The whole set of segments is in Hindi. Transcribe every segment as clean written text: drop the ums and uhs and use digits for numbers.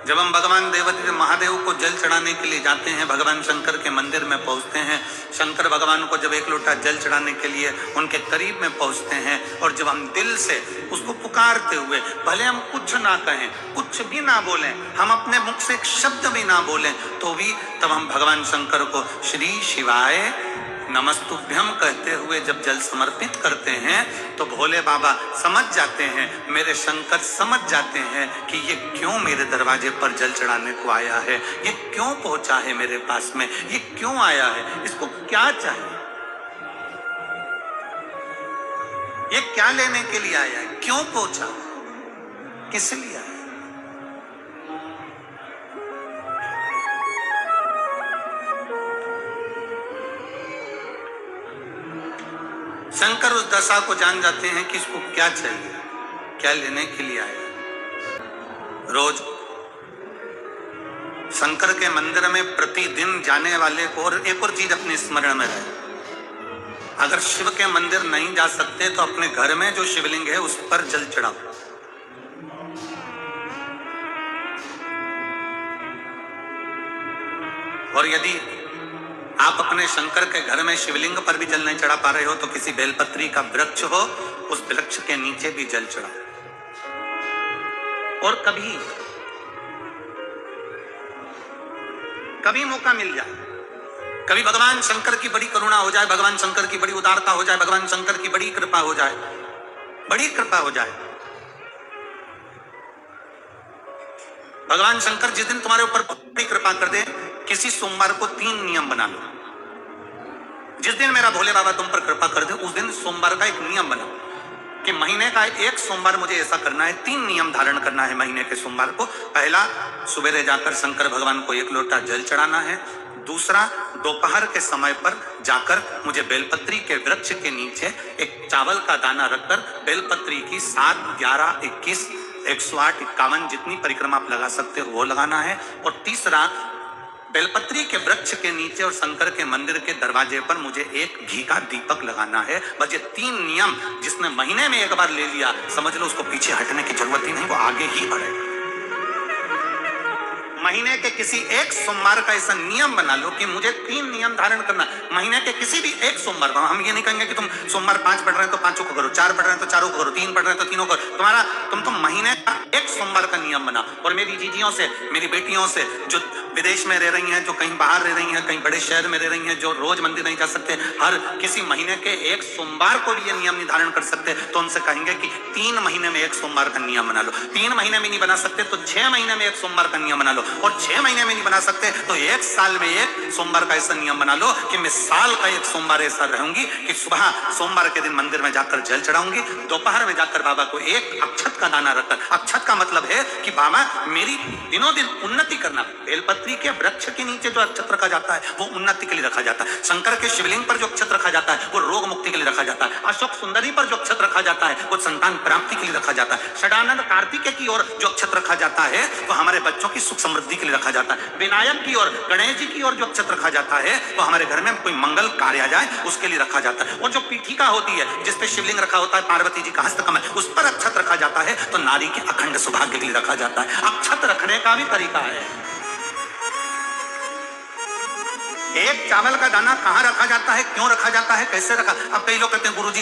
जब हम भगवान देवादिदेव महादेव को जल चढ़ाने के लिए जाते हैं, भगवान शंकर के मंदिर में पहुंचते हैं, शंकर भगवान को जब एक लोटा जल चढ़ाने के लिए उनके करीब में पहुंचते हैं, और जब हम दिल से उसको पुकारते हुए, भले हम कुछ ना कहें, कुछ भी ना बोलें, हम अपने मुख से एक शब्द भी ना बोलें, तो भी तब हम भगवान शंकर को श्री शिवाय नमस्तुभ्यम कहते हुए जब जल समर्पित करते हैं, तो भोले बाबा समझ जाते हैं, मेरे शंकर समझ जाते हैं कि ये क्यों मेरे दरवाजे पर जल चढ़ाने को आया है, ये क्यों पहुंचा है मेरे पास में, ये क्यों आया है, इसको क्या चाहिए, ये क्या लेने के लिए आया है, क्यों पहुंचा, किस लिए आया। शंकर उस दशा को जान जाते हैं कि इसको क्या चाहिए, क्या लेने के लिए आया। रोज शंकर के मंदिर में प्रतिदिन जाने वाले को, और एक और चीज अपने स्मरण में रहे, अगर शिव के मंदिर नहीं जा सकते तो अपने घर में जो शिवलिंग है उस पर जल चढ़ाओ। और यदि आप अपने शंकर के घर में शिवलिंग पर भी जल नहीं चढ़ा पा रहे हो, तो किसी बेलपत्री का वृक्ष हो, उस वृक्ष के नीचे भी जल चढ़ाओ। और कभी मौका मिल जाए, कभी भगवान शंकर की बड़ी करुणा हो जाए, भगवान शंकर की बड़ी उदारता हो जाए, भगवान शंकर की बड़ी कृपा हो जाए, बड़ी कृपा हो जाए, भगवान शंकर जिस दिन तुम्हारे ऊपर बड़ी कृपा कर दे, किसी सोमवार को 3 नियम बना लो। जिस दिन मेरा भोले बाबा तुम पर कृपा कर दे, उस दिन सोमवार का एक नियम बनाओ कि महीने का एक सोमवार मुझे ऐसा करना है, 3 नियम धारण करना है महीने के सोमवार को। पहला, सुबह जाकर शंकर भगवान को 1 लोटा जल चढ़ाना है। दूसरा, दोपहर के समय पर जाकर मुझे बेलपत्री के वृक्ष के नीचे एक चावल का दाना रखकर बेलपत्री की 7, 11, 21, 108, 51 जितनी परिक्रमा आप लगा सकते हो वो लगाना है। और तीसरा, बेलपत्री के वृक्ष के नीचे और शंकर के मंदिर के दरवाजे पर मुझे एक घी का दीपक लगाना है। बस ये 3 नियम जिसने महीने में एक बार ले लिया, समझ लो उसको पीछे हटने की जरूरत ही नहीं, वो आगे ही बढ़ेगा। महीने के किसी एक सोमवार का ऐसा नियम बना लो कि मुझे 3 नियम धारण करना। महीने के किसी भी एक सोमवार को, हम ये नहीं कहेंगे कि तुम सोमवार 5 पढ़ रहे हो तो 5 को करो, 4 पढ़ रहे हो तो 4 को करो, 3 पढ़ रहे हो तो 3 को करो। तुम तो महीने का एक सोमवार का नियम बना। और मेरी जीजियों से, मेरी बेटियों से जो विदेश में रह रही हैं, जो कहीं बाहर रह रही हैं, कहीं बड़े शहर में रह रही हैं, जो रोज मंदिर नहीं जा सकते, हर किसी महीने के एक सोमवार को भी ये नियम निर्धारण कर सकते, तो उनसे कहेंगे कि 3 महीने में एक सोमवार का नियम बना लो। 3 महीने में नहीं बना सकते तो 6 महीने में एक सोमवार का नियम बना लो। और 6 महीने में नहीं बना सकते तो 1 साल में एक सोमवार का ऐसा नियम बना लो कि मैं साल का एक सोमवार ऐसा रहूंगी कि सुबह सोमवार के दिन मंदिर में जाकर जल चढ़ाऊंगी, दोपहर में जाकर बाबा को एक अक्षत का दाना रखकर, अक्षत का मतलब है कि बाबा मेरी दिनों दिन उन्नति करना। बेलपत्री के वृक्ष के नीचे जो अक्षत रखा जाता है वो उन्नति के लिए रखा जाता है। शंकर के शिवलिंग पर जो अक्षत रखा जाता है वो रोग मुक्ति के लिए रखा जाता है। अशोक सुंदरी पर जो अक्षत रखा जाता है वो संतान प्राप्ति के लिए रखा जाता है। षडानंद कार्तिकेय की ओर जो अक्षत रखा जाता है वो हमारे बच्चों की सुख समृद्धि के लिए रखा जाता है। विनायक की ओर, गणेश जी की ओर जो अक्षत रखा जाता है वो हमारे घर में कोई मंगल कार्य आ जाए उसके लिए रखा जाता है। और जो पीठिका होती है जिसपे शिवलिंग रखा होता है, पार्वती जी का हस्तकमल, उस पर अक्षत रखा जाता है तो नारी के अखंड सौभाग्य के लिए रखा जाता है। अक्षत रखने का भी तरीका है। एक चावल का दाना कहाँ रखा जाता है, क्यों रखा जाता है, कैसे रखा। अब कई लोग कहते हैं गुरुजी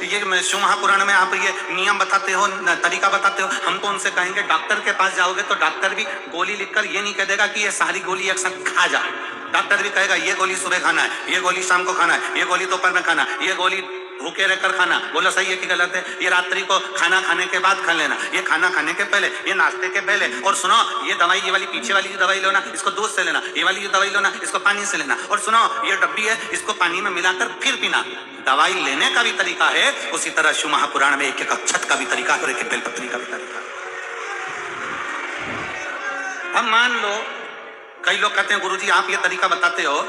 ये शिव महापुराण में आप ये नियम बताते हो, तरीका बताते हो। हम तो उनसे कहेंगे डॉक्टर के पास जाओगे तो डॉक्टर भी गोली लिखकर ये नहीं कह देगा कि ये सारी गोली एक साथ खा जा। डॉक्टर भी कहेगा ये गोली सुबह खाना है, ये गोली शाम को खाना है, ये गोली दोपहर में खाना, ये गोली भूखे रहकर खाना। बोलो सही है कि गलत है? ये रात्रि को खाना खाने के बाद खा लेना, ये खाना खाने के पहले, ये नाश्ते के पहले। और सुनो ये दवाई, ये वाली पीछे वाली दवाई लो ना, इसको दूध से लेना, ये वाली दवाई लो ना, इसको पानी से लेना। और सुनो ये डब्बी है, इसको पानी में मिलाकर फिर पीना। दवाई लेने का भी तरीका है, उसी तरह शिव महापुराण में एक एक अक्षत का भी तरीका है और एक एक बेलपत्री का भी तरीका है। अब मान लो कई लोग कहते हैं गुरुजी आप ये तरीका बताते हो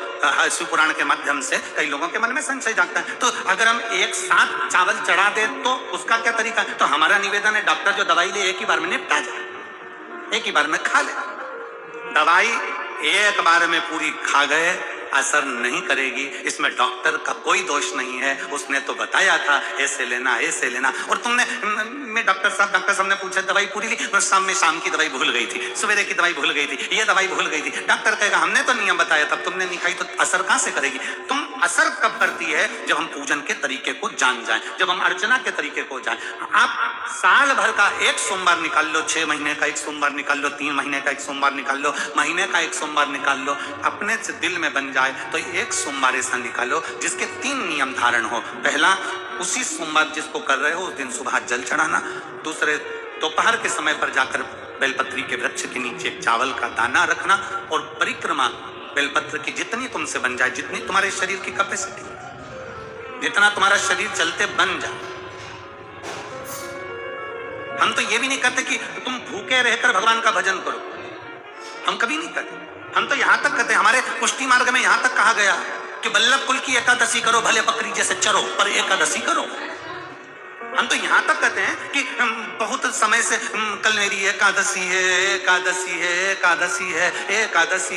शिव पुराण के माध्यम से, कई लोगों के मन में संशय जागता है। तो अगर हम एक साथ चावल चढ़ा दे तो उसका क्या तरीका है? तो हमारा निवेदन है डॉक्टर जो दवाई ले एक ही बार में निपटा जाए, एक ही बार में खा ले। दवाई एक बार में पूरी खा गए, असर नहीं करेगी। इसमें डॉक्टर का कोई दोष नहीं है, उसने तो बताया था ऐसे लेना। और तुमने मैं डॉक्टर साहब ने पूछा दवाई पूरी ली, मैं शाम की दवाई भूल गई थी, सवेरे की दवाई भूल गई थी, ये दवाई भूल गई थी। डॉक्टर कहेगा हमने तो नियम बताया, तब तुमने नहीं खाई, तो असर कहां से करेगी? तुम असर कब करती है? जब हम पूजन के तरीके को जान जाएं, जब हम अर्चना के तरीके को जाएं। आप साल भर का एक सोमवार निकाल लो, 6 महीने का एक सोमवार निकाल लो, 3 महीने का एक सोमवार निकाल लो, महीने का एक सोमवार निकाल लो, अपने से दिल में बन जाए तो एक सोमवार ऐसा निकालो जिसके 3 नियम धारण हो। पहला, उसी सोमवार जिसको कर रहे हो उस दिन सुबह जल चढ़ाना। दूसरे, दोपहर के समय पर जाकर बेलपत्री के वृक्ष के नीचे चावल का दाना रखना। और परिक्रमा बेलपत्र की जितनी तुमसे बन जाए, जितनी तुम्हारे शरीर की कैपेसिटी, जितना तुम्हारा शरीर चलते बन जाए। हम तो ये भी नहीं कहते कि तुम भूखे रहकर भगवान का भजन करो, हम कभी नहीं कहते। हम तो यहां तक कहते, हमारे पुष्टि मार्ग में यहां तक कहा गया कि वल्लभ कुल की एकादशी करो, भले बकरी जैसे चरो पर एकादशी करो। हम तो यहां तक कहते हैं कि बहुत समय से कल मेरी एकादशी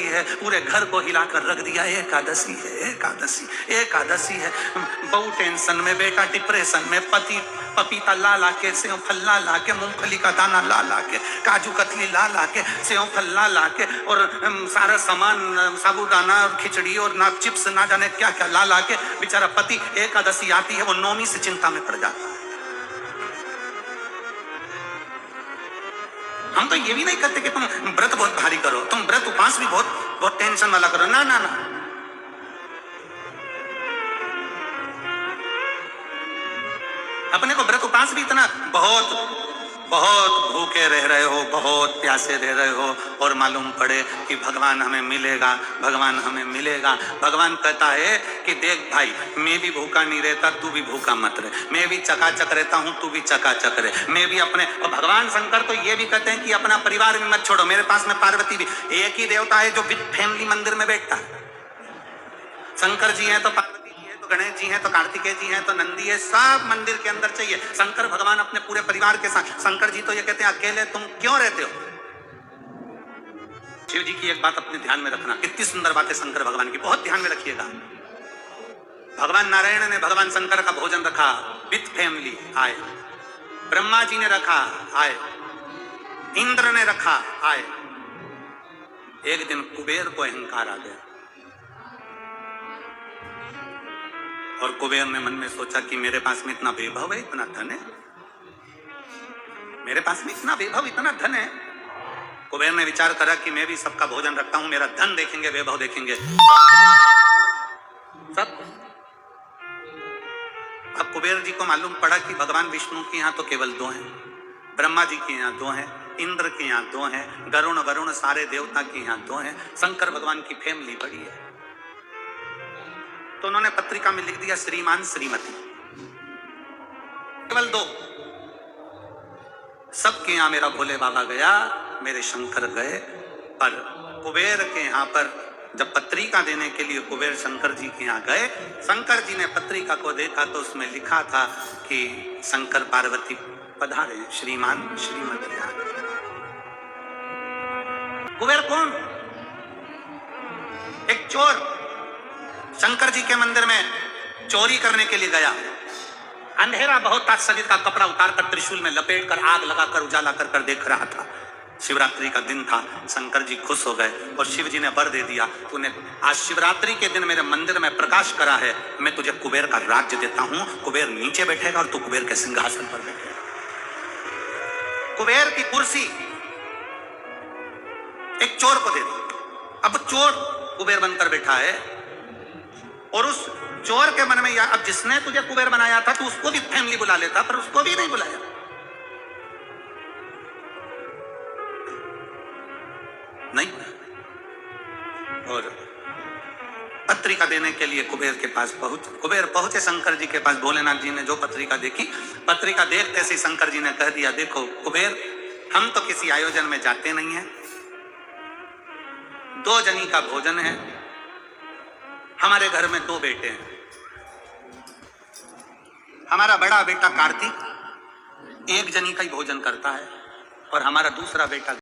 है, पूरे घर को हिलाकर रख दिया, एकादशी है। बहु टेंशन में, बेटा डिप्रेशन में, पति पपीता ला के, सेव फल ला के, मूंगफली का दाना ला के, काजू कतली ला के, सेव फल ला के, और सारा सामान, साबुदाना और खिचड़ी और ना चिप्स ना जाने क्या क्या ला के, बेचारा पति एकादशी आती है वो नौमी से चिंता में पड़ जाता है। हम तो ये भी नहीं कहते कि तुम व्रत बहुत भारी करो, तुम व्रत उपवास भी बहुत टेंशन वाला करो, ना। अपने को व्रत उपवास भी इतना बहुत भूखे रह रहे हो, बहुत प्यासे रह रहे हो, और मालूम पड़े कि भगवान हमें मिलेगा। भगवान कहता है कि देख भाई, मैं भी भूखा नहीं रहता, तू भी भूखा मत रहे, मैं भी चकाचक रहता हूं, तू भी चकाचक रहे, मैं भी अपने। और भगवान शंकर तो ये भी कहते हैं कि अपना परिवार भी मत छोड़ो। मेरे पास में पार्वती भी, एक ही देवता है जो विद फैमिली मंदिर में बैठता है। शंकर जी है तो पार्वती, गणेश जी हैं तो कार्तिकेय जी हैं तो नंदी है, सब मंदिर के अंदर चाहिए। शंकर भगवान अपने पूरे परिवार के साथ। शंकर जी तो ये कहते हैं अकेले तुम क्यों रहते हो? शिव जी की एक बात अपने ध्यान में रखना, कितनी सुंदर बात है शंकर भगवान की, बहुत ध्यान में रखिएगा। भगवान नारायण ने भगवान शंकर का भोजन रखा, विथ फैमिली आए। ब्रह्मा जी ने रखा, आए। इंद्र ने रखा, आए। एक दिन कुबेर को अहंकार आ गया, और कुबेर ने मन में सोचा कि मेरे पास में इतना वैभव है, इतना धन है, मेरे पास में इतना वैभव, इतना धन है। कुबेर ने विचार करा कि मैं भी सबका भोजन रखता हूं, मेरा धन देखेंगे, वैभव देखेंगे सब। अब कुबेर जी को मालूम पड़ा कि भगवान विष्णु के यहाँ तो केवल 2 हैं, ब्रह्मा जी के यहाँ 2 हैं, इंद्र के यहाँ 2 हैं, वरुण सारे देवता के यहाँ 2 हैं, शंकर भगवान की फैमिली बड़ी है। तो उन्होंने पत्रिका में लिख दिया श्रीमान श्रीमती, केवल 2। सबके यहां मेरा भोले बाबा गया, मेरे शंकर गए, पर कुबेर के यहां पर जब पत्रिका देने के लिए कुबेर शंकर जी के यहां गए, शंकर जी ने पत्रिका को देखा तो उसमें लिखा था कि शंकर पार्वती पधारे, श्रीमान श्रीमती। कुबेर कौन? एक चोर शंकर जी के मंदिर में चोरी करने के लिए गया। अंधेरा बहुत था, शरीर का कपड़ा उतारकर त्रिशूल में लपेटकर आग लगाकर उजाला कर देख रहा था। शिवरात्रि का दिन था। शंकर जी खुश हो गए और शिव जी ने वर दे दिया, तूने आज शिवरात्रि के दिन मेरे मंदिर में प्रकाश करा है, मैं तुझे कुबेर का राज्य देता हूं। कुबेर नीचे बैठेगा और तू कुबेर के सिंहासन पर बैठेगा। कुबेर की कुर्सी एक चोर को दे दी। अब चोर कुबेर बनकर बैठा है और उस चोर के मन में या अब जिसने तुझे कुबेर बनाया था तो उसको भी फैमिली बुला लेता, पर उसको भी नहीं बुलाया। नहीं। और पत्रिका देने के लिए कुबेर के पास कुबेर पहुंचे शंकर जी के पास। भोलेनाथ जी ने जो पत्रिका देखी, पत्रिका देखते से शंकर जी ने कह दिया, देखो कुबेर, हम तो किसी आयोजन में जाते नहीं हैं, 2 जनी का भोजन है, हमारे घर में 2 बेटे हैं। हमारा बड़ा बेटा कार्तिक 1 जनी का ही भोजन करता है और हमारा दूसरा बेटा